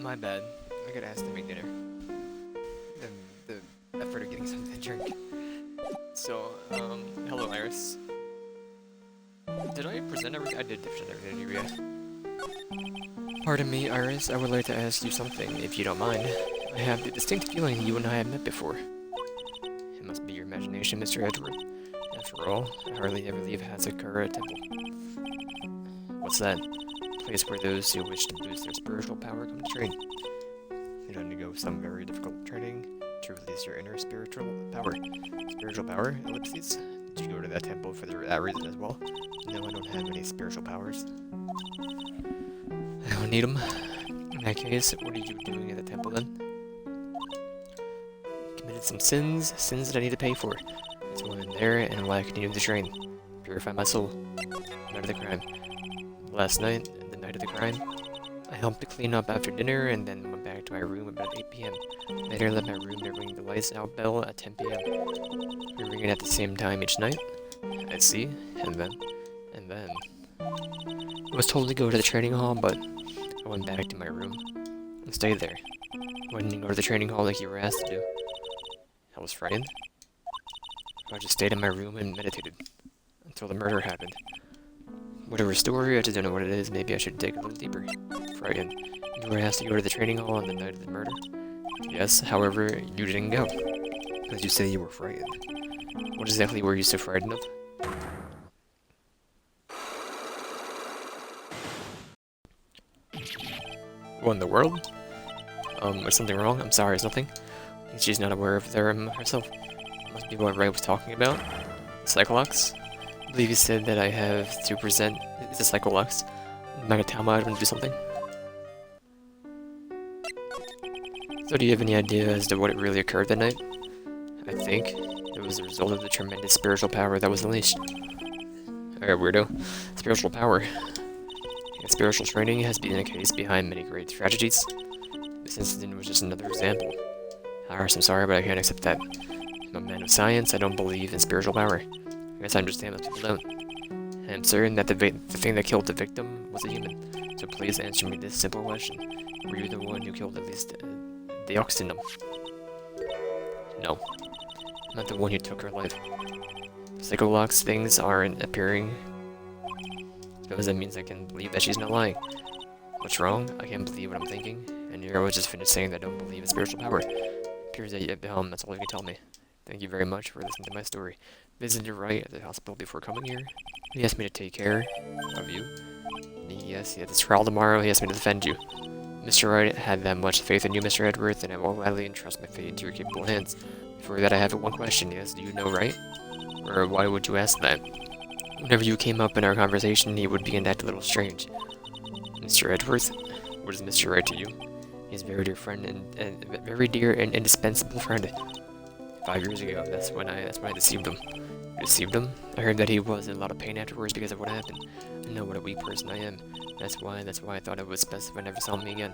My bad. I got asked to make dinner. The effort of getting something to drink. So, hello Iris. Did I present everything? I did present everything to you, yeah. Pardon me, Iris. I would like to ask you something, if you don't mind. I have the distinct feeling you and I have met before. It must be your imagination, Mr. Edward. After all, I hardly ever leave Hazakura Temple. What's that? A place where those who wish to boost their spiritual power come to train. You undergo some very difficult training to release your inner spiritual power. Spiritual power? Ellipses? Did you go to that temple for that reason as well? No, I don't have any spiritual powers. I don't need them. In that case, what are you doing at the temple then? Committed some sins that I need to pay for. That's why I'm there and why I continue to train. Purify my soul. Night of the crime. Last night, the night of the crime, I helped to clean up after dinner and then went back to my room about 8 p.m. Later I left my room to ring the lights out bell at 10 p.m. We ring it at the same time each night. I see, and then... I was told to go to the training hall, but I went back to my room and stayed there. I didn't go to the training hall like you were asked to do. I was frightened. I just stayed in my room and meditated until the murder happened. Whatever story, I just don't know what it is. Maybe I should dig a little deeper. Frightened. You were asked to go to the training hall on the night of the murder? Yes, however, you didn't go. Because you say you were frightened. What exactly were you so frightened of? What in the world? Is something wrong? I'm sorry, is nothing? She's not aware of them herself. Must be what Wright was talking about. Cyclox? I believe he said that I have to present... It's a Cyclox. Magatama, I'm gonna do something. So do you have any idea as to what really occurred that night? I think it was the result of the tremendous spiritual power that was unleashed. Alright, weirdo. Spiritual power. And spiritual training has been a case behind many great tragedies. This incident was just another example. Iris, I'm sorry, but I can't accept that. I'm a man of science, I don't believe in spiritual power. I guess I understand most people don't. I'm certain that the thing that killed the victim was a human. So please answer me this simple question. Were you the one who killed at least the Oxenum? No. I'm not the one who took her life. Psycholox things aren't appearing. Because that means I can believe that she's not lying. What's wrong? I can't believe what I'm thinking. And here I was just finished saying that I don't believe in spiritual power. Appears that that's all you can tell me. Thank you very much for listening to my story. Visited Wright at the hospital before coming here. He asked me to take care of you. Yes, he had this trial tomorrow. He asked me to defend you. Mr. Wright had that much faith in you, Mr. Edworth, and I will gladly entrust my fate into your capable hands. Before that, I have one question. Yes, do you know Wright? Or why would you ask that? Whenever you came up in our conversation, he would begin to act a little strange. Mr. Edworth? What is Mr. Wright to you? He's a very dear friend and very dear and indispensable friend. 5 years ago, that's when I deceived him. Deceived him? I heard that he was in a lot of pain afterwards because of what happened. I know what a weak person I am. That's why I thought it was best if I never saw me again.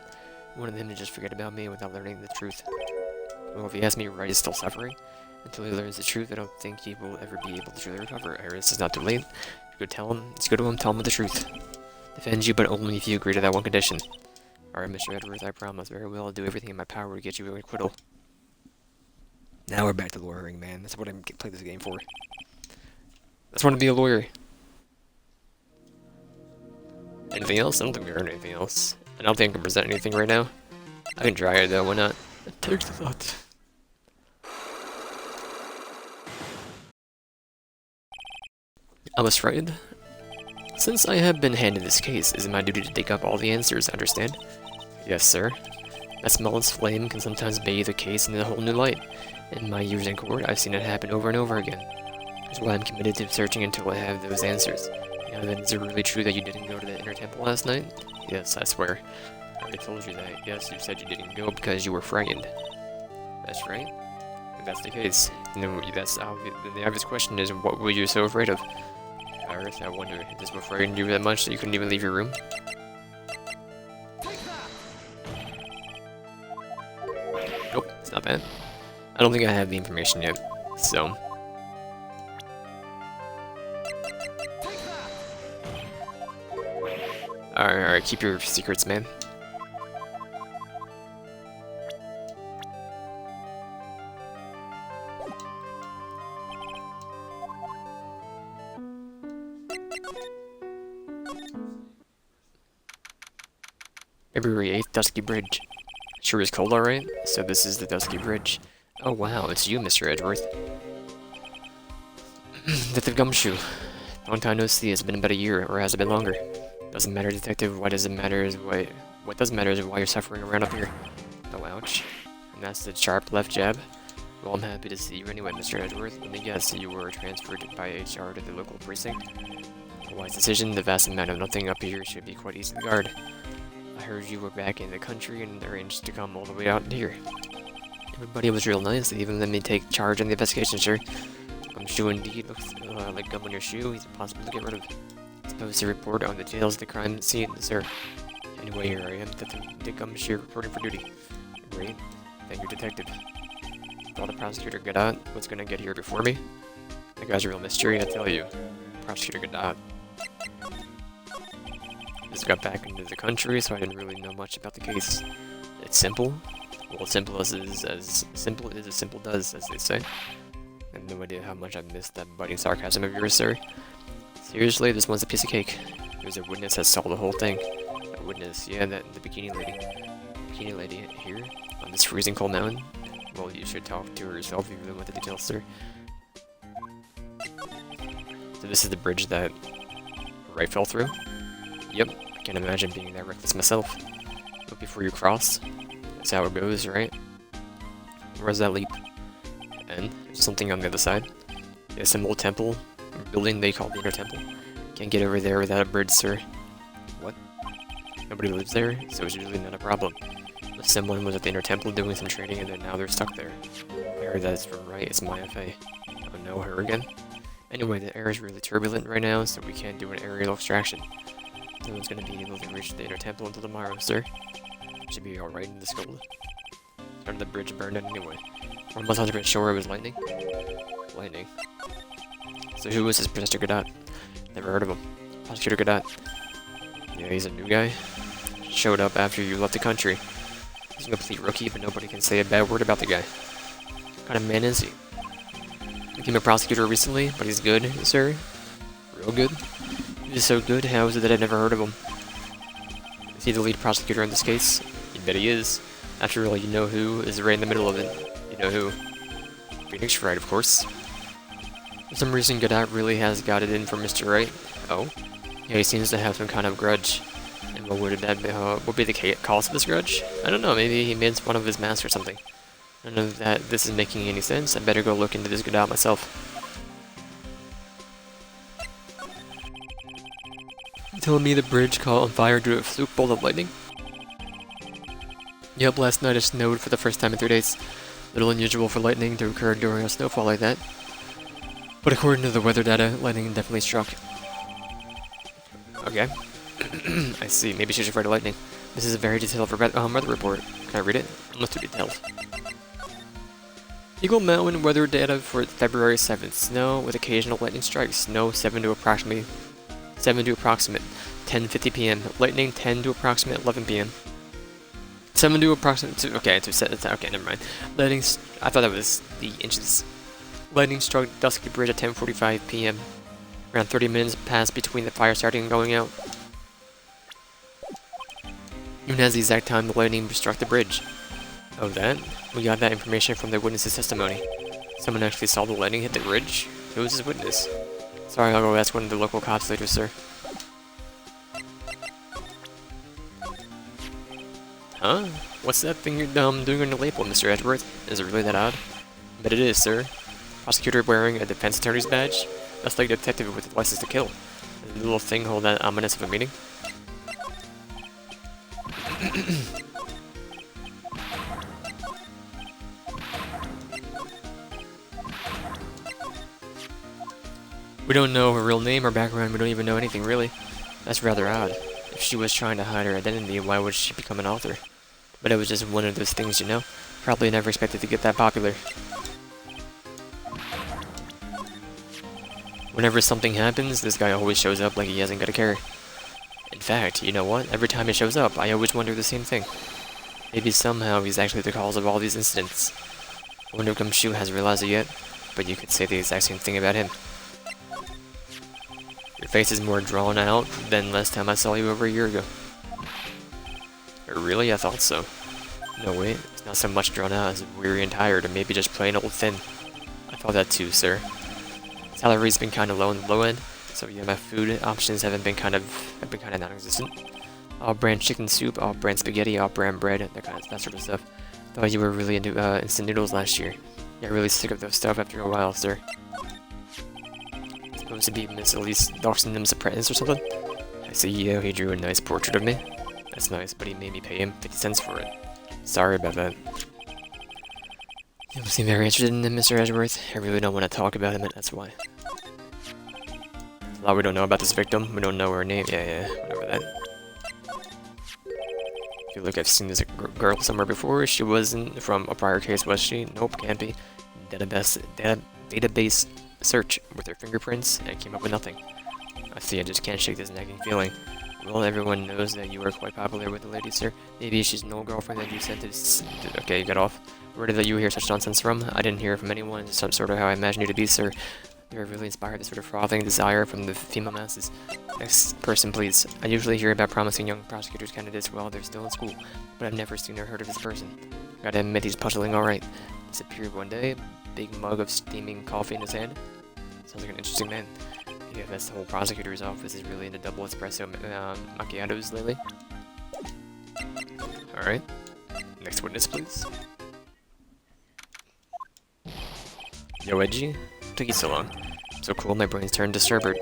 I wanted him to just forget about me without learning the truth. Well, if he asks me, Wright is still suffering. Until he learns the truth, I don't think he will ever be able to truly recover. Iris, it's not too late. You go tell him. Let's go to him, tell him the truth. Defend you, but only if you agree to that one condition. Alright, Mr. Edwards, I promise. Very well, I'll do everything in my power to get you an acquittal. Now we're back to lawyering, man. That's what I played this game for. I just want to be a lawyer. Anything else? I don't think we heard anything else. I don't think I can present anything right now. I can try it though, why not? It takes a lot. I was frightened. Since I have been handed this case, is it my duty to dig up all the answers, understand? Yes, sir. That smallest flame can sometimes bathe a case in a whole new light. In my years in court, I've seen it happen over and over again. That's why I'm committed to searching until I have those answers. Now then, is it really true that you didn't go to the inner temple last night? Yes, I swear. I already told you that. Yes, you said you didn't go because you were frightened. That's right. If that's the case, then the obvious question is, what were you so afraid of? Iris, I wonder, is this what frightened you that much that you couldn't even leave your room? Nope, it's not bad. I don't think I have the information yet, so... Alright, keep your secrets, man. February 8th, Dusky Bridge. Sure is cold, alright? So this is the Dusky Bridge. Oh wow, it's you, Mr. Edgeworth. Detective Gumshoe. Long time no see, it's been about a year, or has it been longer? Doesn't matter, Detective, what does matter is what does matter is why you're suffering around up here. Oh, ouch. And that's the sharp left jab. Well, I'm happy to see you anyway, Mr. Edgeworth. Let me guess, you were transferred by HR to the local precinct? A wise decision, the vast amount of nothing up here should be quite easy to guard. I heard you were back in the country and arranged to come all the way out here. Everybody was real nice, they even let me take charge in the investigation, sir. Gumshoe indeed looks like gum on your shoe, he's impossible to get rid of. Supposed to report on the details of the crime scene, sir. Anyway, here I am, the Gumshoe reporting for duty. Great. Thank you, Detective. Thought the prosecutor Godot was gonna get here before me? That guy's a real mystery, I tell you. Prosecutor Godot. Just got back into the country, so I didn't really know much about the case. It's simple. Well, simple as simple as simple does, as they say. I have no idea how much I've missed that biting sarcasm of yours, sir. Seriously, this one's a piece of cake. There's a witness that saw the whole thing. A witness, yeah, the bikini lady. Bikini lady here, on this freezing cold mountain. Well, you should talk to her yourself if you really want the details, sir. So this is the bridge that Wright fell through? Yep, I can't imagine being that reckless myself. Look before you cross. That's how it goes, right? Where's that leap? And there's something on the other side. Yeah, some old temple, or building they call the Inner Temple. Can't get over there without a bridge, sir. What? Nobody lives there, so it's usually not a problem. If someone was at the Inner Temple doing some training and then now they're stuck there. I heard that it's from Wright, it's my FA. Oh no, her again? Anyway, the air is really turbulent right now, so we can't do an aerial extraction. No one's gonna be able to reach the Inner Temple until tomorrow, sir. Should be alright in this cold. Started the bridge burned out anyway. We're almost 100% sure it was lightning. Lightning. So who was this Professor Godot? Never heard of him. Prosecutor Godot. Yeah, he's a new guy. Showed up after you left the country. He's a complete rookie, but nobody can say a bad word about the guy. What kind of man is he? Became a prosecutor recently, but he's good, sir. Real good. He's so good, how is it that I've never heard of him? Is he the lead prosecutor in this case? You bet he is. After all, you know who is right in the middle of it. You know who. Phoenix Wright, of course. For some reason, Godot really has got it in for Mr. Wright. Oh? Yeah, he seems to have some kind of grudge. And what would that be, what would be the cause of this grudge? I don't know, maybe he made fun of his master or something. I don't know that this is making any sense. I better go look into this Godot myself. You telling me the bridge caught on fire due to a fluke bolt of lightning? Yep, last night it snowed for the first time in 3 days. Little unusual for lightning to occur during a snowfall like that. But according to the weather data, lightning definitely struck. Okay. I see, maybe she should write a lightning. This is a very detailed weather report. Can I read it? Almost too detailed. Eagle Mountain weather data for February 7th. Snow with occasional lightning strikes. Snow 7 to approximate 10:50 p.m. Lightning 10 to approximate 11 p.m. 7 to approximate okay, never mind. Lightning I thought that was the inches. Lightning struck Dusky Bridge at 10:45 p.m. Around 30 minutes passed between the fire starting and going out. Even as the exact time the lightning struck the bridge. Oh, that? We got that information from the witness's testimony. Someone actually saw the lightning hit the bridge? Who was his witness? Sorry, I'll go ask one of the local cops later, sir. Huh? What's that thing you're doing on the label, Mr. Edgeworth? Is it really that odd? But it is, sir. Prosecutor wearing a defense attorney's badge? That's like a detective with a license to kill. The little thing hold that ominous of a meaning? We don't know her real name or background, we don't even know anything really. That's rather odd. If she was trying to hide her identity, why would she become an author? But it was just one of those things, you know? Probably never expected to get that popular. Whenever something happens, this guy always shows up like he hasn't got a care. In fact, you know what? Every time he shows up, I always wonder the same thing. Maybe somehow he's actually the cause of all these incidents. I wonder if Gumshoe hasn't realized it yet, but you could say the exact same thing about him. Your face is more drawn out than last time I saw you over a year ago. Really? I thought so. No, wait. It's not so much drawn out as weary and tired, or maybe just plain old thin. I thought that too, sir. Salary's been kind of low on the low end, so yeah, my food options have been kind of non-existent. All brand chicken soup, all brand spaghetti, all brand bread, that sort of stuff. Thought you were really into instant noodles last year. Got really sick of those stuff after a while, sir. Supposed to be Miss Elise Doxenham's apprentice or something? I see, yeah, he drew a nice portrait of me. That's nice, but he made me pay him 50 cents for it. Sorry about that. You don't seem very interested in him, Mr. Edgeworth. I really don't want to talk about him, and that's why. A lot we don't know about this victim. We don't know her name. Yeah, whatever that. I feel like I've seen this girl somewhere before. She wasn't from a prior case, was she? Nope, can't be. Database search with her fingerprints, and it came up with nothing. I see, I just can't shake this nagging feeling. Well, everyone knows that you are quite popular with the ladies, sir. Maybe she's an old girlfriend that you sent to... Okay, you got off. Where did you hear such nonsense from? I didn't hear it from anyone. It's some sort of how I imagined you to be, sir. You are really inspired this sort of frothing desire from the female masses. Next person, please. I usually hear about promising young prosecutors candidates while they're still in school, but I've never seen or heard of this person. Gotta admit, he's puzzling alright. Disappeared one day, big mug of steaming coffee in his hand. Sounds like an interesting man. Yeah, that's the whole prosecutor's office is really into double espresso macchiatos lately. Alright. Next witness, please. Yo, Edgy. Took you so long. So cool, my brain's turned to sherbet.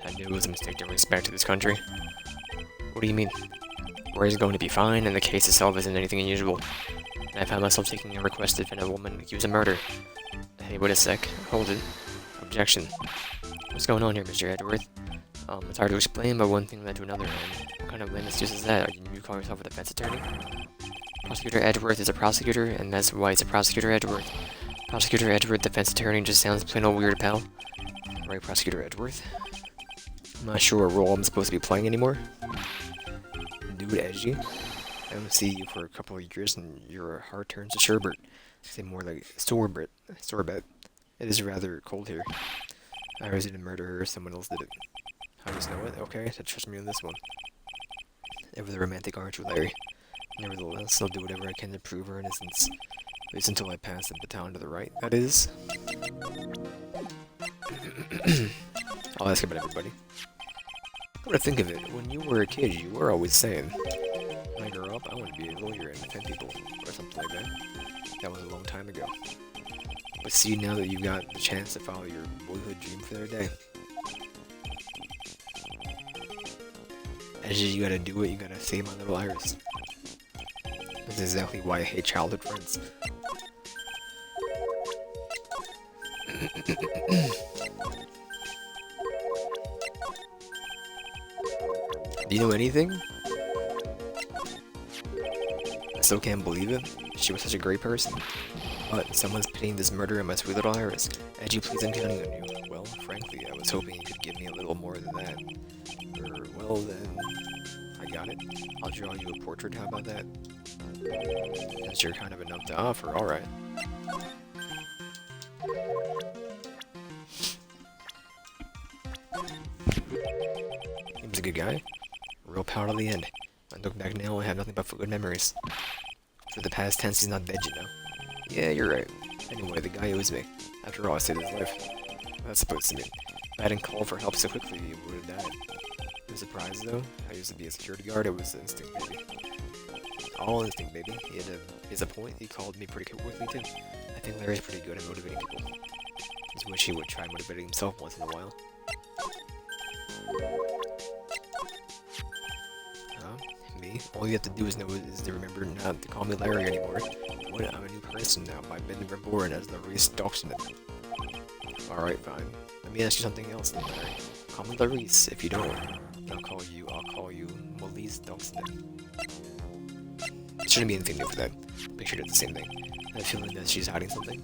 I knew it was a mistake to race back to this country. What do you mean? Rory's going to be fine, and the case itself isn't anything unusual. And I found myself taking a request to defend a woman accused of murder. Hey, wait a sec. Hold it. Objection. What's going on here, Mr. Edgeworth? It's hard to explain, but one thing led to another, and what kind of lame excuse is that? You call yourself a defense attorney? Prosecutor Edgeworth is a prosecutor, and that's why it's a Prosecutor Edgeworth. Prosecutor Edgeworth, defense attorney, just sounds plain old weird, pal. Right, Prosecutor Edgeworth? I'm not sure what role I'm supposed to be playing anymore. Dude, Edgy? I don't see you for a couple of years, and your heart turns to sherbet. Say more like sorbet. It is rather cold here. Iris didn't murder her, someone else did it. I just know it? Okay, so trust me on this one. Ever the romantic, aren't you, Larry? Nevertheless, I'll do whatever I can to prove her innocence. At least until I pass the baton to the right, that is. I'll ask about everybody. Come to think of it, when you were a kid, you were always saying, when I grow up, I want to be a lawyer and defend people, or something like that. That was a long time ago. But see, now that you've got the chance to follow your boyhood dream for their day. As you gotta do it, you gotta save my little Iris. That's exactly why I hate childhood friends. Do you know anything? I still can't believe it. She was such a great person. But someone's pitying this murder of my sweet little Iris. Edgy, please, I'm counting on you. Well, frankly, I was hoping you could give me a little more than that. Well then, I got it. I'll draw you a portrait, how about that? Since you're kind of enough to offer, alright. He was a good guy. Real proud of the end. I look back now, I have nothing but good memories. For the past tense, he's not dead, you know. Yeah, you're right. Anyway, the guy owes me. After all, I saved his life. That's supposed to mean. If I hadn't called for help so quickly, he would have died. No surprise, though. I used to be a security guard, it was instinct, baby. All instinct, baby. He has a point. He called me pretty quickly, too. I think Larry's pretty good at motivating people. Just wish he would try motivating himself once in a while. Me? All you have to do is to remember not to call me Larry anymore. What? I'm a new person now. I've been reborn as the Reese Doxman. Alright, fine. Let me ask you something else then, Larry. Call me Larisse. If you don't, I'll call you Molise Doxman. It shouldn't be anything new for that. Make sure it's the same thing. I have a feeling that she's hiding something.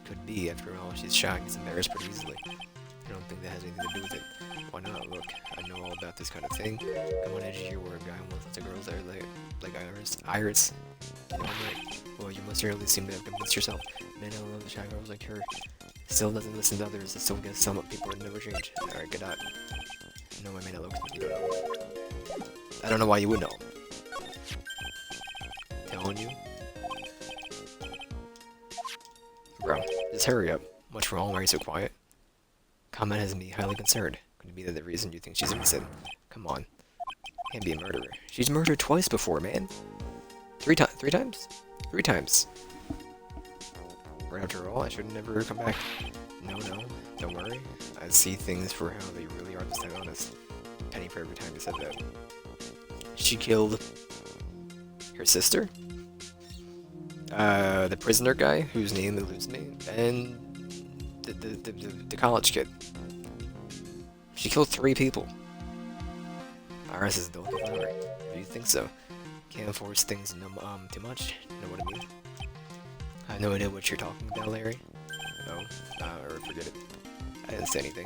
Could be, after all, she's shy and gets embarrassed pretty easily. I don't think that has anything to do with it. Why not? Look, I know all about this kind of thing. Come on, Edgy, here where a guy wants lots of girls that are like Iris. You know, I'm right. Well, you must really seem to have convinced yourself. Man, I love the shy girls like her. Still doesn't listen to others, and still gets some people that never change. Alright, good night. No, I may not look. You don't know. I don't know why you would know. Telling you. Bro, just hurry up. What's wrong? Why are you so quiet? Comment has me highly concerned. Could it be that the reason you think she's innocent? Come on. Can't be a murderer. She's murdered twice before, man. Three times? 3 times. Right after all, I should never come back. No, don't worry. I see things for how they really are this time, honest. Penny for every time you said that. She killed her sister? The prisoner guy, whose name eludes me, and the college kid. She killed 3 people. Iris is delicate flower. Do you think so? Can't force things too much. Know what I mean? I have no idea what you're talking about, Larry. No, or forget it. I didn't say anything.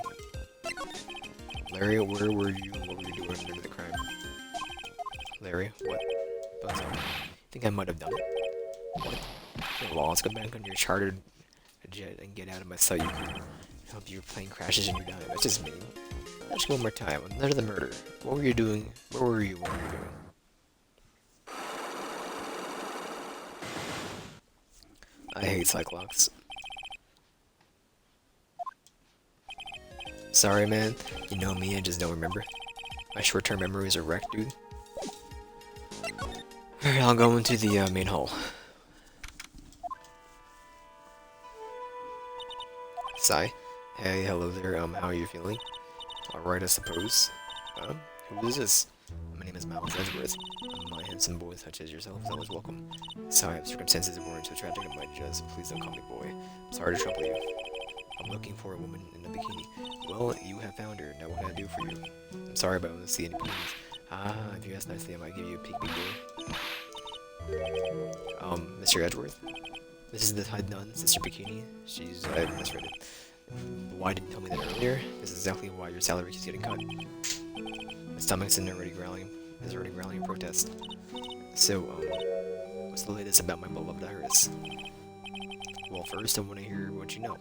Larry, where were you? What were you doing under the crime? Larry, what? Think I might have done it? What? Well, let's go back on your chartered jet and get out of my sight. I hope your plane crashes and you die. That's just mean. Let's go one more time. Another the murder. What were you doing? Where were you? What were you doing? I hate Cyclops. Sorry, man. You know me, I just don't remember. My short-term memories are wrecked, dude. Alright, I'll go into the main hall. Sigh. Hey, hello there, how are you feeling? Alright, I suppose. Who is this? My name is Miles Edgeworth. My handsome boy such as yourself is always welcome. Sorry if circumstances weren't so tragic in my just please don't call me boy. I'm sorry to trouble you. I'm looking for a woman in a bikini. Well, you have found her. Now what can I do for you? I'm sorry, but I don't see any bikinis. If you ask nicely, I might give you a peek, big boy. Mr. Edgeworth? This is the Tide Nun, Sister Bikini. I misread it. Why didn't you tell me that earlier? This is exactly why your salary keeps getting cut. My stomach's already growling in protest. So, what's the latest about my beloved Iris? Well, first I want to hear what you know.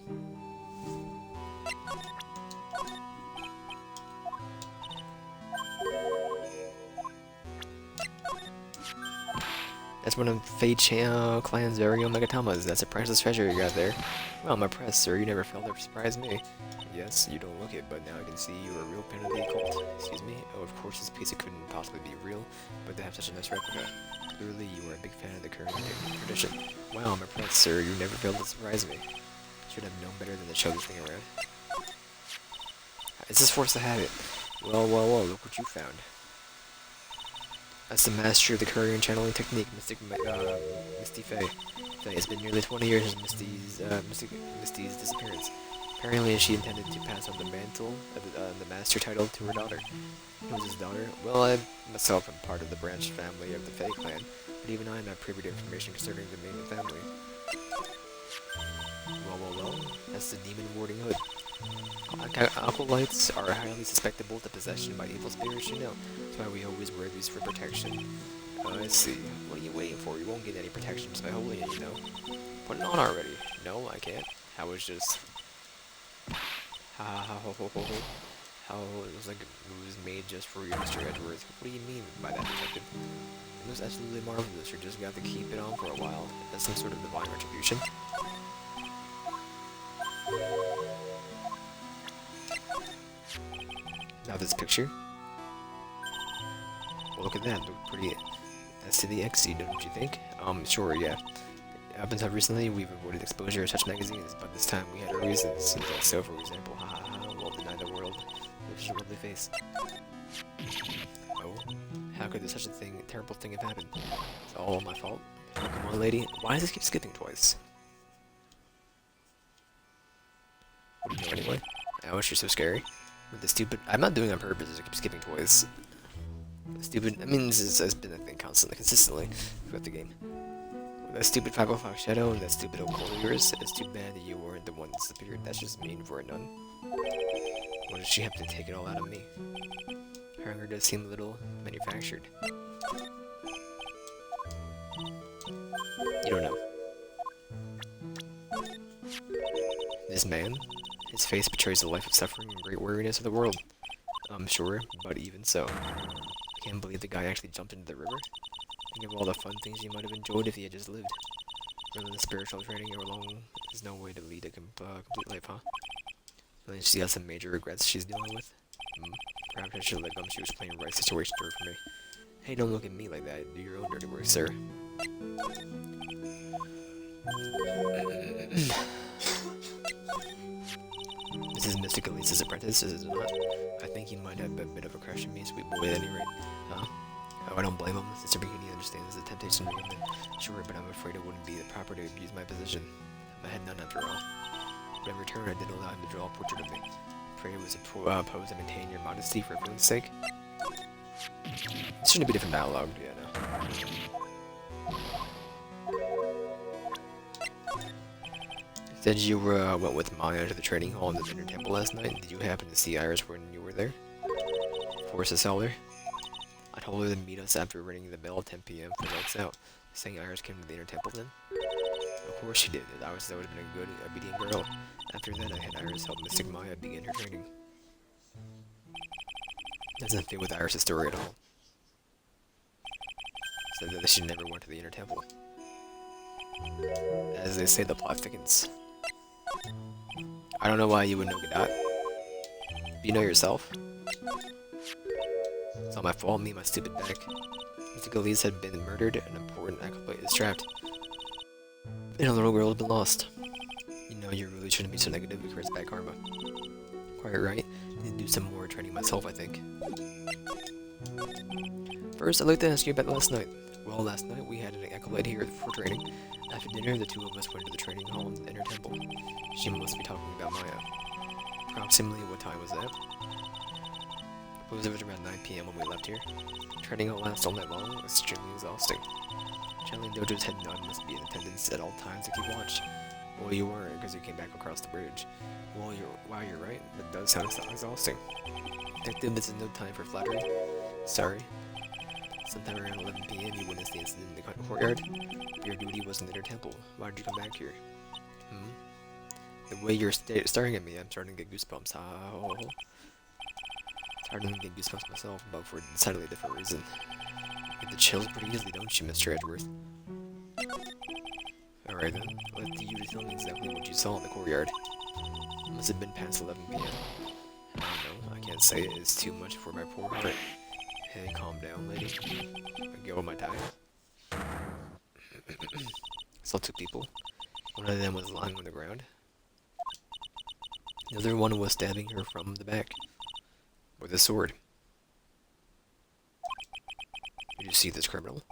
That's one of Fei Clan's very own Megatamas. That's a priceless treasure you got there. Well, I'm impressed, sir. You never failed to surprise me. Yes, you don't look it, but now I can see you're a real fan of the occult. Excuse me? Oh, of course this piece couldn't possibly be real, but they have such a nice replica. Clearly, you are a big fan of the current tradition. Wow, I'm impressed, sir. You never failed to surprise me. Should have known better than to show this thing around. Is this force to have it? Well, look what you found. That's the master of the Courier channeling technique, Misty Faye. It's been nearly 20 years since Misty's disappearance. Apparently, she intended to pass on the mantle of the master title to her daughter. Who was his daughter? Well, I myself am part of the branch family of the Fae clan, but even I am not privy to information concerning the main family. Well, that's the demon warding hood. Acolytes are highly susceptible to possession by evil spirits, you know. That's why we always wear these for protection. I see. What are you waiting for? You won't get any protection just by holding it, you know. Put it on already. No, I can't. How was just... How it was like it was made just for you, Mr. Edgeworth. What do you mean by that, detective? It was absolutely marvelous. You just got to keep it on for a while. That's some sort of divine retribution. Now this picture. Well, look at that. Look pretty. That's to the XC, don't you think? Sure, yeah. Up until recently, we've avoided exposure to such magazines, but this time we had our reasons. So, for example, we'll deny the world with such a lovely face. Oh, how could such a terrible thing have happened? It's all my fault. Oh, come on, lady. Why does this keep skipping twice? What do you know anyway? Ouch, you're so scary. With the stupid... I'm not doing it on purpose, I keep skipping twice. Stupid... I mean, this has been a thing consistently throughout the game. With that stupid 505 Shadow and that stupid old goal of yours, it's too bad that you weren't the one that disappeared. That's just mean for a nun. Why does she have to take it all out of me? Her anger does seem a little manufactured. You don't know. This man, his face betrays a life of suffering and great weariness of the world. I'm sure, but even so, I can't believe the guy actually jumped into the river. Think of all the fun things he might have enjoyed if he had just lived. Rather than spiritual training or long, there's no way to lead a complete life, huh? Then she has some major regrets she's dealing with. Perhaps I should let Gumshoe's playing right situation to her for me. Hey, don't look at me like that. Do your own dirty work, sir. This is Mystic Elise's apprentice, is it not? I think he might have a bit of a crush on me, sweet boy, at any rate. Huh? Oh, I don't blame him. Sister Bikini understands the temptation to him. Sure, but I'm afraid it wouldn't be the proper to abuse my position. I had none after all. But in return, I did allow him to draw a portrait of me. Afraid it was a pose to maintain your modesty for everyone's sake. This shouldn't be different dialogue, yeah, no. Said you went with Maya to the training hall in the Inner Temple last night. Did you happen to see Iris when you were there? Force us all there? I told her to meet us after ringing the bell at 10 p.m. for lights out. Saying Iris came to the Inner Temple then? Of course she did. Iris would have been a good, obedient girl. After that, I had Iris help Mystic Maya begin her training. Doesn't fit with Iris' story at all. Said that she never went to the Inner Temple. As they say, the plot thickens. I don't know why you would know Gadot. But you know yourself. It's not my fault, me and my stupid back. Mystic Elise had been murdered, an important acolyte is trapped. And a little girl has been lost. You know, you really shouldn't be so negative, it creates bad karma. Quite right. I need to do some more training myself, I think. First, I'd like to ask you about last night. Well, last night we had an acolyte here for training. After dinner, the two of us went to the training hall in the Inner Temple. She must be talking about Maya. Approximately what time was that? It was around 9 p.m. when we left here. Training hall lasted all night long. It was extremely exhausting. Channeling Dojo's head nun must be in attendance at all times to keep watch. Well, you weren't, because you came back across the bridge. Well, you're right. That does sound exhausting. Detective, this is no time for flattery. Sorry. Sometime around 11 p.m. you witnessed the incident in the courtyard. Your duty was in the Inner Temple. Why did you come back here? The way you're staring at me, I'm starting to get goosebumps. Oh. It's hard to get goosebumps myself, but for a decidedly different reason. You get the chills pretty easily, don't you, Mr. Edgeworth? Alright then, let you tell me exactly what you saw in the courtyard. It must have been past 11 p.m. I don't know, I can't say it. It's too much for my poor heart. Hey, calm down, lady. I go with my time. Saw two people. One of them was lying on the ground. The other one was stabbing her from the back with a sword. Did you see this criminal?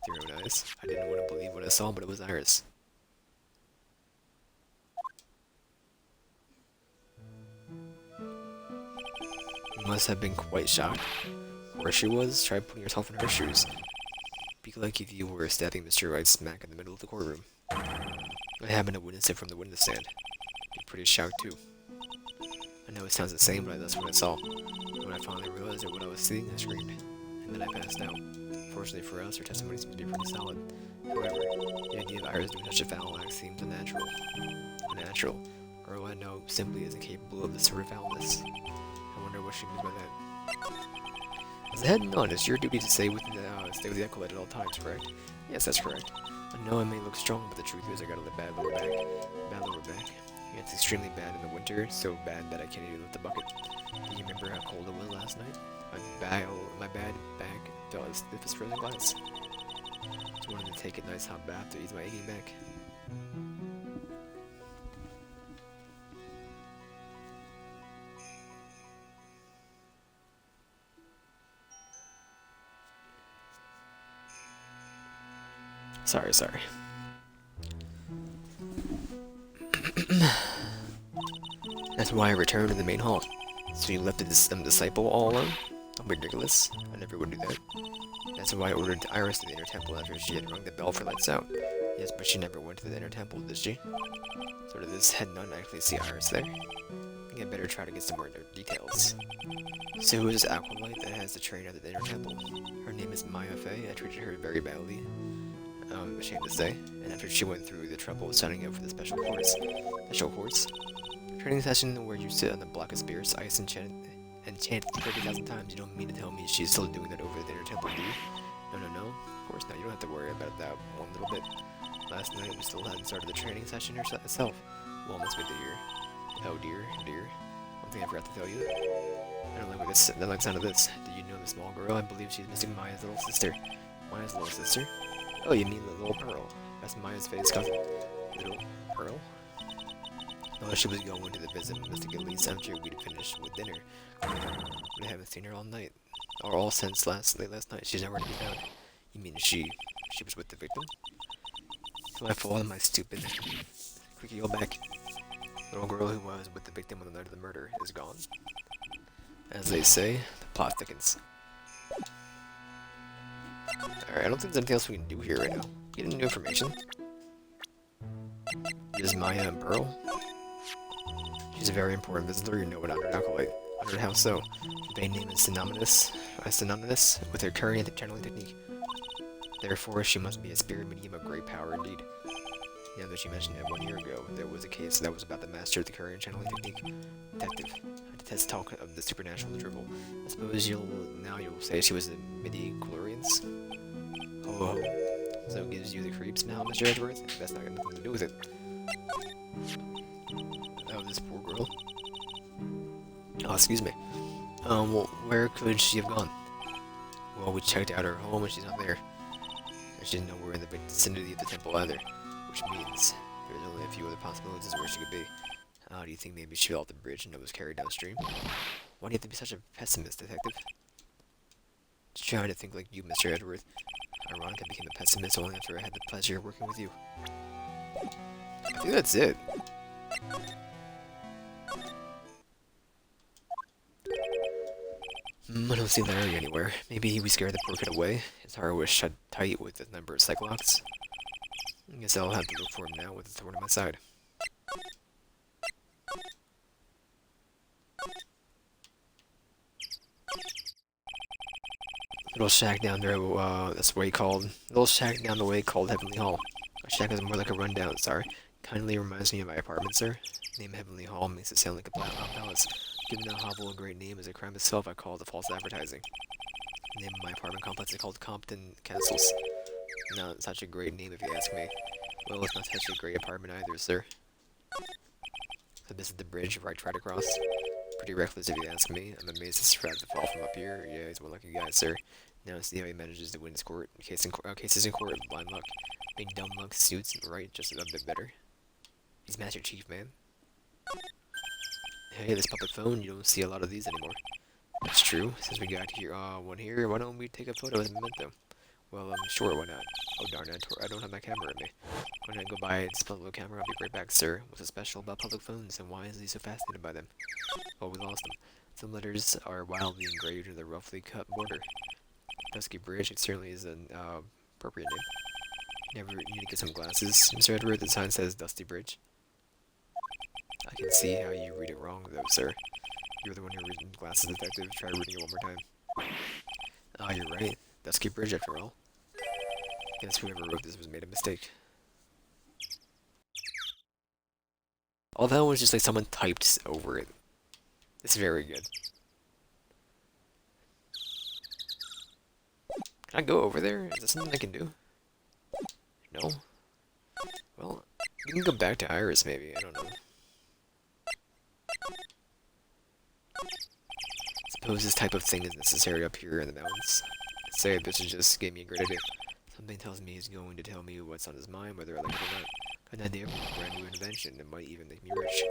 With your own eyes. I didn't want to believe what I saw, but it was Iris. You must have been quite shocked. Where she was, try putting yourself in her shoes. Be like if you were stabbing Mr. Wright smack in the middle of the courtroom. I happened to witness it from the witness stand. Be pretty shocked too. I know it sounds the same, but that's what I saw. When I finally realized that what I was seeing, I screamed. And then I passed out. Fortunately for us, her testimony seems to be pretty solid. However, the idea of Iris doing such a foul act seems unnatural. Unnatural. Or what I know simply isn't capable of this sort of foulness. I wonder what she means by that. As a head nun, it's your duty to stay with the acolyte at all times, correct? Yes, that's correct. I know I may look strong, but the truth is I got a bad lower back. Bad lower back. Yeah, it's extremely bad in the winter, so bad that I can't even lift the bucket. Do you remember how cold it was last night? My bad back does stiff as frozen glass. Just wanted to take a nice hot bath to ease my aching back. Sorry. That's why I returned to the main hall. So you left the disciple all alone? Don't be ridiculous. I never would do that. That's why I ordered Iris to the Inner Temple after she had rung the bell for lights out. Yes, but she never went to the Inner Temple, did she? So did this head nun actually see Iris there? I think I better try to get some more details. So who is this acolyte that has to train at the Inner Temple? Her name is Maya Fey. I treated her very badly. I'm ashamed to say. And after she went through the trouble of signing up for the special course, training session where you sit on the block of spirits, ice and chant 30,000 times. You don't mean to tell me she's still doing that over at the inner temple, do you? No, no, no. Of course not. You don't have to worry about that one little bit. Last night we still hadn't started the training session itself. Well, let's wait to hear. Oh dear, dear. One thing I forgot to tell you. I don't like this. I don't like the sound of this. Do you know the small girl? I believe she's missing Maya's little sister. Maya's little sister? Oh, you mean the little Pearl? That's Maya's face cousin. Little Pearl? No, she was going to the visit Mystic at least after we'd finished with dinner. We haven't seen her all night. Or all since late last night. She's nowhere to be found. You mean she was with the victim? My fault, am I stupid? Quickly go back. The little girl who was with the victim on the night of the murder is gone. As they say, the plot thickens. Alright, I don't think there's anything else we can do here right now. Get any new information? Is Maya and Pearl? She's a very important visitor, you know it under an acolyte. Under how so? The main name is synonymous with her current channeling technique. Therefore, she must be a spirit medium of great power indeed. Now that she mentioned it 1 year ago, there was a case that was about the master of the current channeling technique. Detective. I detest talk of the supernatural drivel. I suppose you'll say she was the midi-chlorians? Oh, so it gives you the creeps now, Mr. Edgeworth? That's not got nothing to do with it. Oh, this poor girl. Oh, excuse me. Well, where could she have gone? Well, we checked out her home and she's not there. And she's nowhere in the vicinity of the temple either. Which means there's only a few other possibilities where she could be. Do you think maybe she fell off the bridge and it was carried downstream? Why do you have to be such a pessimist, detective? Just trying to think like you, Mr. Edgeworth. Ironic I became a pessimist only after I had the pleasure of working with you. I think that's it. I don't see Larry anywhere. Maybe we scared the poor kid away. His heart was shut tight with the number of cyclops. I guess I'll have to look for him now with the thorn in my side. Little shack down there, that's what he called. Little shack down the way called Heavenly Hall. A shack is more like a rundown, sorry. Kindly reminds me of my apartment, sir. Name Heavenly Hall makes it sound like a palace. Giving a hovel a great name is a crime itself, I call it false advertising. The name of my apartment complex is called Compton Castles. Not such a great name if you ask me. Well, it's not such a great apartment either, sir. So this is the bridge Wright tried to cross. Pretty reckless if you ask me. I'm amazed he's tried to fall from up here. Yeah, he's one lucky guy, sir. Now see how he manages to win his cases in court. Blind luck. Big dumb luck suits Wright just a bit better. He's Master Chief, man. Hey, this public phone, you don't see a lot of these anymore. That's true. Since we got here, one here, why don't we take a photo as a memento? Well, sure, why not? Oh darn it, I don't have my camera in me. Why not go buy this public camera? I'll be right back, sir. What's so special about public phones, and why is he so fascinated by them? Well, we lost them. Some letters are wildly engraved in the roughly cut border. Dusky Bridge, it certainly is an appropriate name. Never need to get some glasses, Mr. Edward. The sign says Dusty Bridge. I can see how you read it wrong, though, sir. You're the one who reads glasses, detective. Try reading it one more time. Ah, you're right. Dusky Bridge, after all. Guess whoever wrote this was made a mistake. All that was just like someone typed over it. It's very good. Can I go over there? Is that something I can do? No? Well, we can go back to Iris, maybe. I don't know. Suppose this type of thing is necessary up here in the mountains. Say, this just gave me a great idea. Something tells me he's going to tell me what's on his mind, whether I like it or not. Got an idea for a brand new invention that might even make me rich.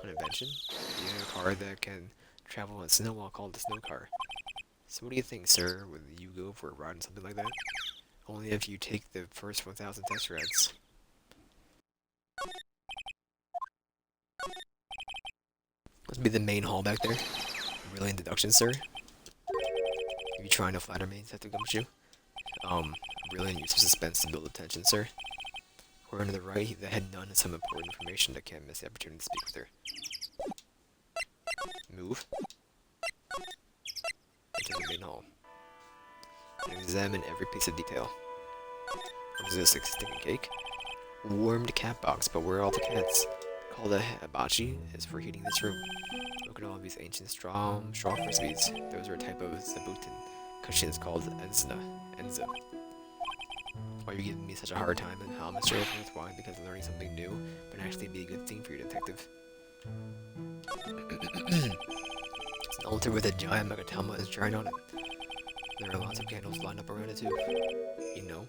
An invention? Yeah, a car that can travel on snow, I'll call it the snow car. So what do you think, sir? Would you go for a ride on something like that? Only if you take the first 1,000 test rides. Must be the main hall back there. Brilliant deduction, sir. Are you trying to flatter me, Detective Gumshoe? Brilliant use of suspense to build attention, sir. According to the right, the head nun has some important information that can't miss the opportunity to speak with her. Move. Into the main hall. And examine every piece of detail. What is this, like sticking cake? Warmed cat box, but where are all the cats? called a hibachi is for heating this room. Look at all these ancient straw frisbees. Those are a type of zabuton cushions called enza. Why are you giving me such a hard time, and how Mr. Edgeworth? Why? Because learning something new would actually be a good thing for you, detective. It's an altar with a giant Magatama is trying on it. There are lots of candles lined up around it too. You know,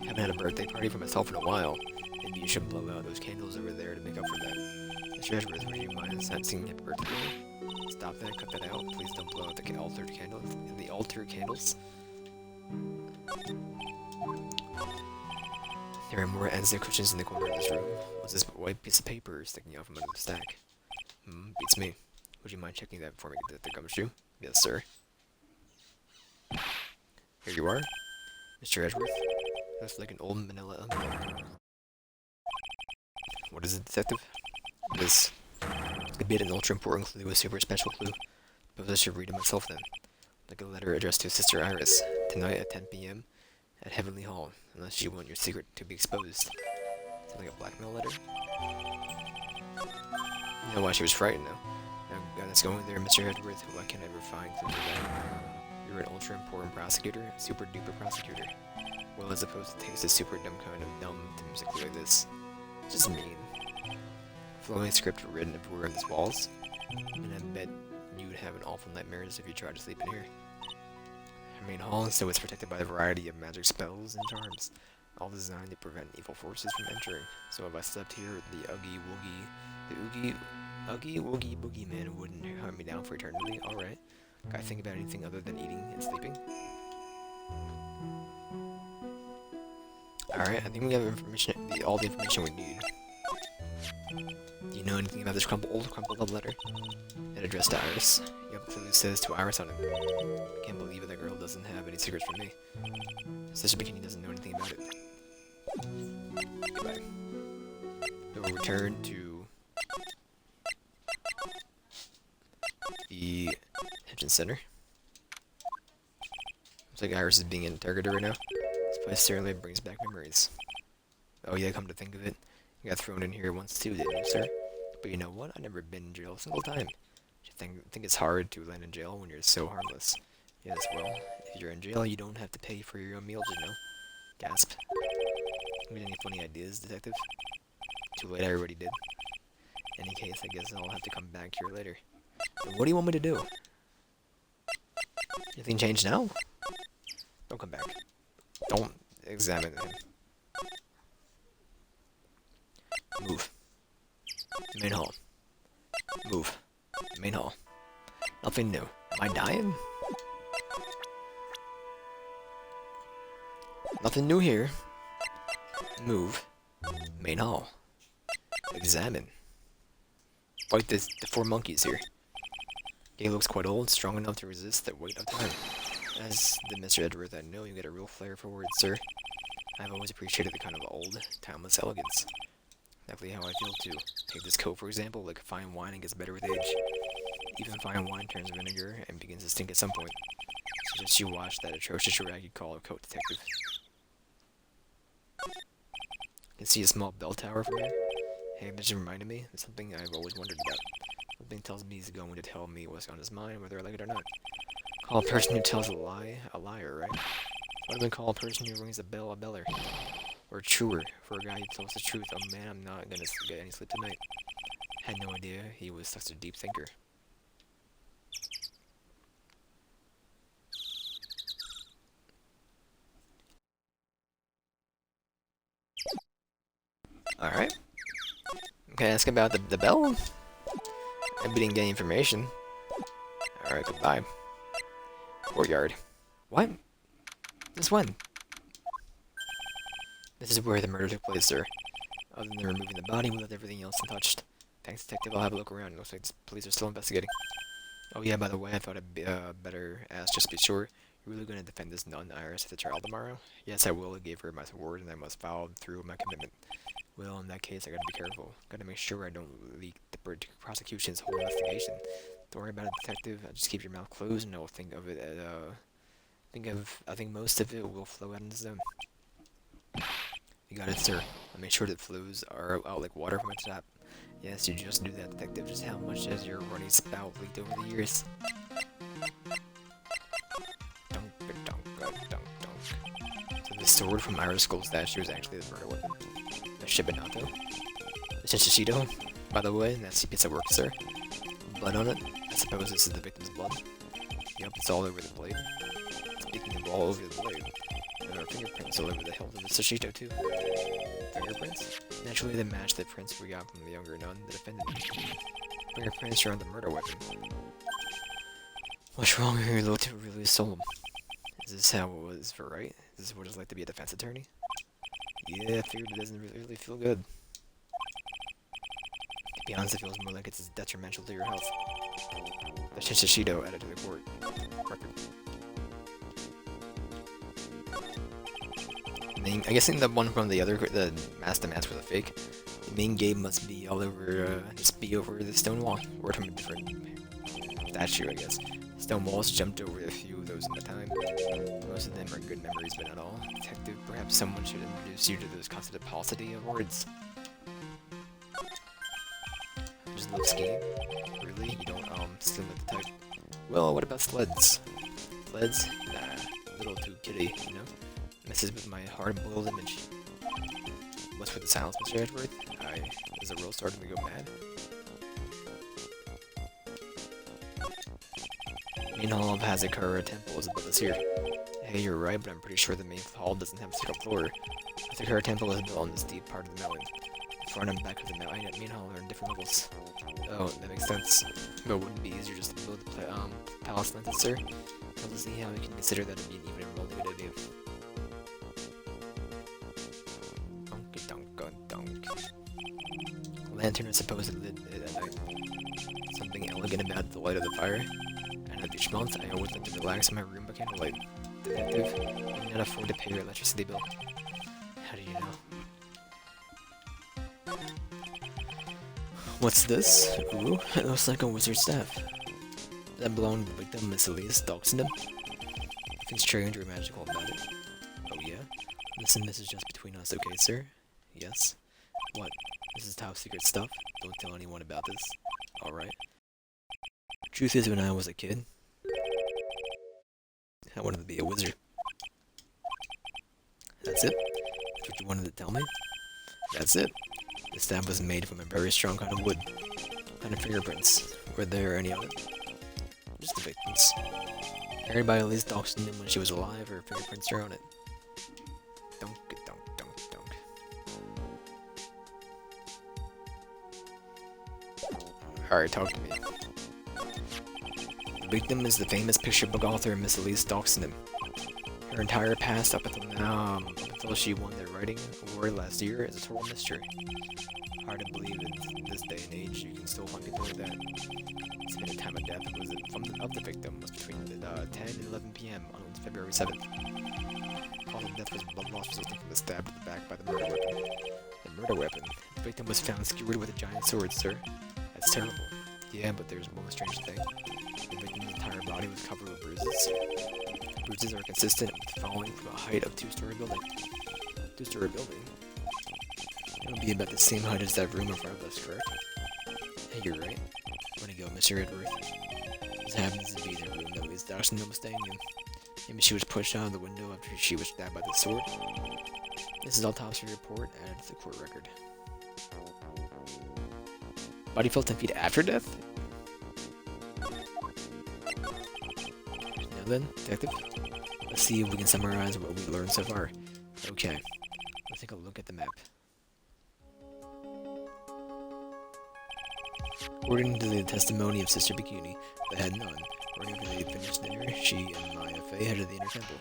haven't had a birthday party for myself in a while. Maybe you should blow out those candles over there to make up for that. Mr. Edgeworth, would you mind singing happy birthday to me? Stop that, cut that out. Please don't blow out the altar candles. The altar candles. There are more Enza cushions in the corner of this room. What's this white piece of paper sticking out from under the stack? Beats me. Would you mind checking that for me, the gumshoe? Yes, sir. Here you are, Mr. Edgeworth. That's like an old manila envelope. What is it, detective? This could be an ultra-important clue, a super special clue. But I should read it myself then. Like a letter addressed to Sister Iris, tonight at 10 p.m. at Heavenly Hall, unless you want your secret to be exposed. Sounds like a blackmail letter. You know why she was frightened now. Now that's going there, Mr. Edgeworth. Why can't I ever find clues like that? You're an ultra-important prosecutor, a super-duper prosecutor. Well, as opposed to taste a super dumb kind of dumb to music like this. It's just mean. Flowing script written everywhere on these walls. And I bet you'd have an awful nightmares if you tried to sleep in here. Our main hall, so it's protected by a variety of magic spells and charms, all designed to prevent evil forces from entering. So if I slept here, the Oogie Woogie Boogeyman wouldn't hunt me down for eternity. Alright. Can I think about anything other than eating and sleeping? Alright, I think we have information, all the information we need. Do you know anything about this crumpled up letter? It addressed to Iris. Yep, it clearly says to Iris on it. I can't believe it, that girl doesn't have any secrets from me. Sister Bikini doesn't know anything about it. Goodbye. We will return to the detention center. Looks like Iris is being interrogated right now. This place certainly brings back memories. Oh yeah, come to think of it, you got thrown in here once too, didn't you, sir? But you know what? I've never been in jail a single time. You think it's hard to land in jail when you're so harmless? Yes, well, if you're in jail, you don't have to pay for your own meals, you know? Gasp. Any funny ideas, detective? Too late, I already did. In any case, I guess I'll have to come back here later. But what do you want me to do? Anything changed now? Don't come back. Don't examine him. Move. Main hall. Move. Main hall. Nothing new. Am I dying? Nothing new here. Move. Main hall. Examine. Fight the 4 monkeys here. He looks quite old, strong enough to resist the weight of time. As the Mr. Edgeworth I know, you get a real flair for words, sir. I've always appreciated the kind of old, timeless elegance. Exactly how I feel too. Take this coat, for example, like fine wine and gets better with age. Even fine wine turns vinegar and begins to stink at some point. So just you watch that atrocious rag you call a coat, detective. You can see a small bell tower from here. Hey, it just reminded me of something I've always wondered about. Something tells me he's going to tell me what's on his mind, whether I like it or not. Call a person who tells a lie a liar, right? What do we call a person who rings a bell a beller? Or truer, for a guy who tells the truth. Oh man, I'm not gonna get any sleep tonight. Had no idea he was such a deep thinker. Alright. Okay, ask about the bell. We didn't get any information. Alright, goodbye. Courtyard. What? Since when? This is where the murder took place, sir. Other than removing the body, we left everything else untouched. Thanks, detective. I'll have a look around. It looks like the police are still investigating. Oh yeah, by the way, I thought I'd better ask just to be sure. You're really going to defend this nun, Iris, at the trial tomorrow? Yes, I will. I gave her my word, and I must follow through with my commitment. Well, in that case, I gotta be careful. Gotta make sure I don't leak the prosecution's whole investigation. Don't worry about it, detective. Just keep your mouth closed, and I'll think of it as, I think most of it will flow out into them. You got it, sir. I'll make sure that flows are out like water from my tap. Yes, you just knew that, detective. Just how much has your running spout leaked over the years? Dunk, dunk, dunk, dunk, dunk. So the sword from Ira's skull statue is actually the murder weapon. The Shibanato. The Shishido, by the way, that's piece of work, sir. Blood on it. I suppose this is the victim's blood. Yep, it's all over the blade. Speaking of all over the blade, there are fingerprints all over the hilt of the Shishido too. Fingerprints? Naturally, they match the prints we got from the younger nun, the defendant. Fingerprints are on the murder weapon. What's wrong here? You look to really solemn. Is this how it was for Wright? Is this what it's like to be a defense attorney? Yeah, I figured it doesn't really feel good. To be honest, it feels more like it's detrimental to your health. The Shishido added to the court record. I guess the one from the other, the mask for the fake. The main gate must be all over, just be over the stone wall, or from a different statue, I guess. Stone walls jumped over a few of those in the time. Most of them are good memories, but not all. Detective, perhaps someone should introduce you to those concept of paucity of words. Just love skiing? Really? You don't, still like the type? Well, what about sleds? Sleds? Nah, a little too kiddie, you know? Messes with my hard-boiled image. What's with the silence, Mr. Edgeworth? Is the world starting to go mad? Main hall of Hazakura Temple is above us here. Hey, you're right, but I'm pretty sure the main hall doesn't have a second floor. Hazakura Temple is built on this deep part of the mountain. The front and back of the mountain at main hall are in different levels. Oh, that makes sense. But wouldn't it be easier just to build the palace lenses, sir? Well, let's see how we can consider that to be an even remotely good idea. Lantern is supposedly lit at night. Something elegant about the light of the fire. And at each month, I always like to relax in my room by candlelight. Detective, I cannot afford to pay your electricity bill. How do you know? What's this? Ooh, it looks like a wizard's staff. That belonged to the victim, Miss Elise Doxendham. Nothing strange or magical about it. Oh yeah? Listen, this is just between us, okay, sir? Yes? What? This is top secret stuff? Don't tell anyone about this. Alright. Truth is, when I was a kid, I wanted to be a wizard. That's it? That's what you wanted to tell me? That's it. The staff was made from a very strong kind of wood. What kind of fingerprints? Were there any of it? Just the victims. Carried by Elise Doxendham when she was alive, her fingerprints are on it. Dunk, dunk, dunk, dunk. Alright, talk to me. The victim is the famous picture book author Miss Elise Doxendham. Her entire past up until she won the writing award last year is a total mystery. Hard to believe in this day and age you can still find people like that. It's been a time of death of the victim was between 10 and 11 p.m. on February 7th. Cause of death was blood loss resulting from the stab to the back by the murder weapon. The murder weapon. The victim was found skewered with a giant sword, sir. That's terrible. Yeah, but there's one strange thing. The victim's entire body was covered with bruises. Bruises are consistent with falling from a height of two-story building. Two-story building? It'll be about the same height as that room in front of us, correct? Hey, you're right. Where'd he go, Mr. Edgeworth? This happens to be the room that Elise Doxendham was staying in. Maybe she was pushed out of the window after she was stabbed by the sword. This is autopsy report added to the court record. Body fell 10 feet after death? Now then, detective, let's see if we can summarize what we learned so far. Okay, let's take a look at the map. According to the testimony of Sister Bikini, the head nun, right after they finished dinner, she and Maya Fey headed to the inner temple.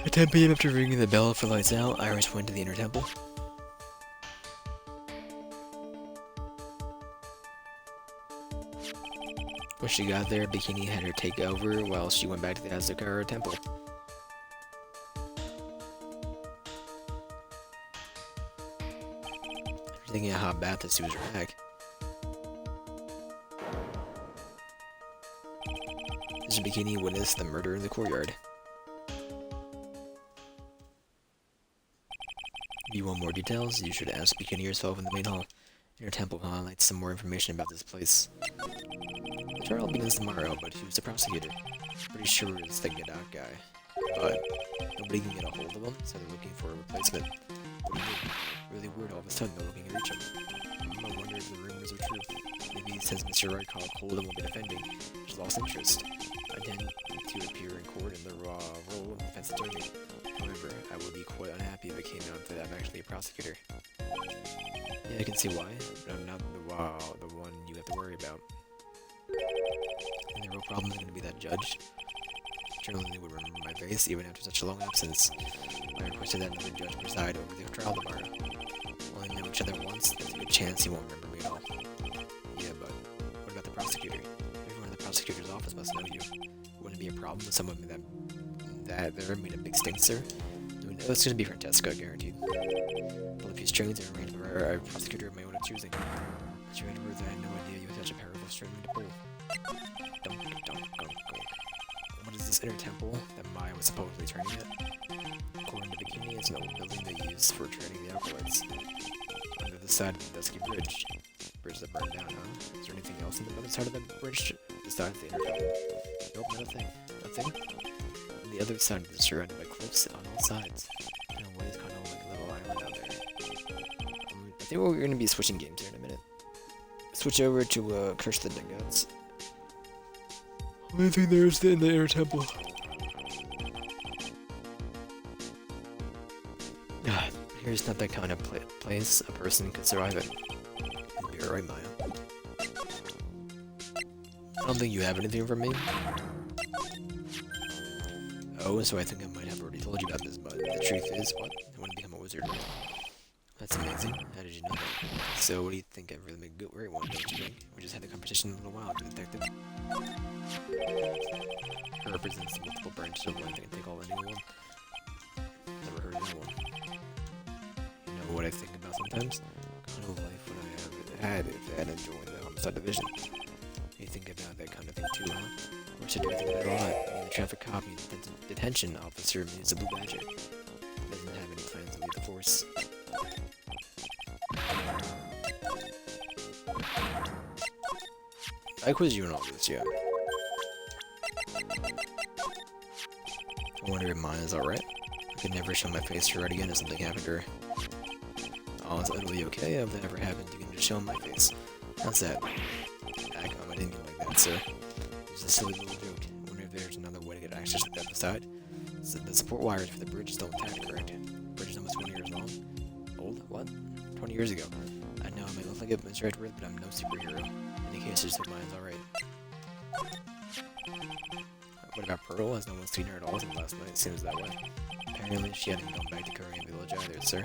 At 10 p.m. after ringing the bell for lights out, Iris went to the inner temple. When she got there, Bikini had her take over while she went back to the Hazakura temple. After taking a hot bath to soothe her back, Mr. Bikini witnessed the murder in the courtyard. If you want more details, you should ask Bikini yourself in the main hall. Inner temple highlights some more information about this place. The trial begins tomorrow, but who's the prosecutor? Pretty sure it's the Gadot guy. But nobody can get a hold of him, so they're looking for a replacement. What do you mean? Really weird all of a sudden they're looking to reach him. I wonder if the rumors are true. Maybe since Mr. Wright called cold and will be defending, she's lost interest. I tend to appear in court in the role of defense attorney. However, I would be quite unhappy if it came out that I'm actually a prosecutor. Yeah, I can see why, but I'm not the one you have to worry about. And the real problem is going to be that judge. Generally, they would remember my face even after such a long absence. I requested that another judge preside over the trial tomorrow. We'll only know each other once, there's a good chance he won't remember me at all. Yeah, but what about the prosecutor? Everyone in the prosecutor's office must know you. Wouldn't it be a problem with someone that there made a big stink, sir? I mean, it's gonna be Francesca, guaranteed. Well, if he's trained to arrange for a prosecutor of my own choosing. Mr. Edwards, I had no idea you had such a powerful string to pull. Don't. What is this inner temple that Maya was supposedly training at? According to Bikini, it's an old building they use for training the acolytes. Under the side of the dusky bridge. Bridge that burned down, huh? Is there anything else on the other side of the bridge besides the inner temple? Nope, not a thing. Nothing? On the other side is surrounded by cliffs on all sides. In a way, it's kind of like a little island out there. I think we're going to be switching games here in a minute. Switch over to Curse the Dingots. Only thing there is in the inner temple. Here's not that kind of place a person could survive it. You'd be alright, Maya. I don't think you have anything for me. Oh, so I think I might have already told you about this, but the truth is, what? I want to become a wizard. That's amazing. How did you know that? So, what do you think? I've really been good where I want, don't you think? We just had the competition in a little while, detective. It represents multiple branches of life that can take all anyone. Never heard of that one. You know what I think about sometimes? Kind of life would I have had if I hadn't joined the homicide division. You think about that kind of thing too, huh? Or should do think about it a lot. I mean, the traffic cop, the detention officer means a blue badger. Doesn't have any plans to leave the force. I quiz you on all this, yeah. I wonder if Maya's alright. I could never show my face to her again if something happened to her. Oh, it's utterly okay if that ever happened. You can just show my face. How's that? I didn't mean like that, sir. It's a silly little joke. I wonder if there's another way to get access to the other side. So the support wires for the bridge is still intact, correct? The bridge is almost 20 years long. Old? What? 20 years ago. I know I may look like a Mr. Edwards, but I'm no superhero. In any case, just hope mine's alright. What about Pearl? Has no one seen her at all since last night? It seems that way. Apparently, she hadn't gone back to Korean village either, sir.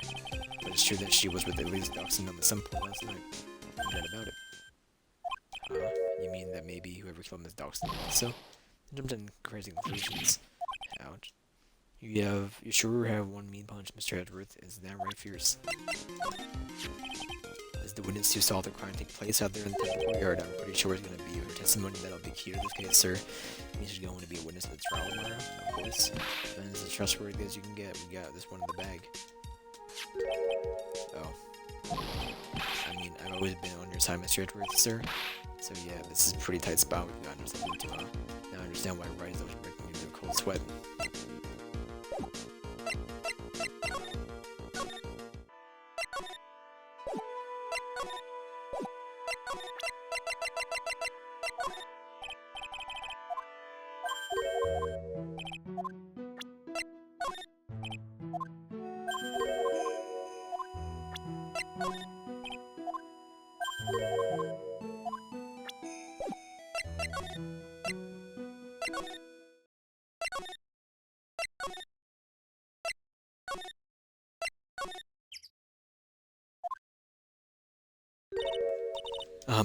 But it's true that she was with at least Dachshund at some point last night. No doubt about it. You mean that maybe whoever killed Miss Dachshund also? I jumped in crazy conclusions. Ouch. You sure have one mean punch, Mr. Edwards. Is that right, fierce? As the witness who saw the crime take place out there in the temple courtyard, I'm pretty sure it's going to be your testimony that'll be key to this case, sir. Means she's going to be a witness in the trial tomorrow, of course. And as trustworthy as you can get, we got this one in the bag. Oh. I mean, I've always been on your side, Mr. Edwards, sir. So yeah, this is a pretty tight spot we've gotten ourselves into, huh? Now I understand why Wright is always breaking me into a cold sweat.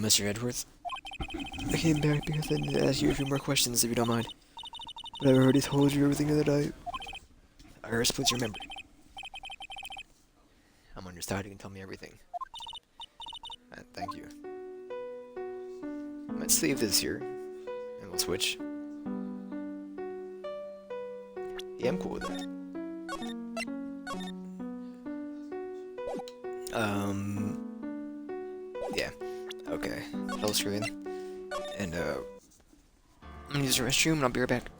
Mr. Edwards? I came back because I need to ask you a few more questions, if you don't mind. But I've already told you everything that Iris, please remember. I'm on your side, you can tell me everything. Thank you. Let's leave this here, and we'll switch. Yeah, I'm cool with that. Yeah. Okay. Title screen. And, I'm gonna use the restroom and I'll be right back.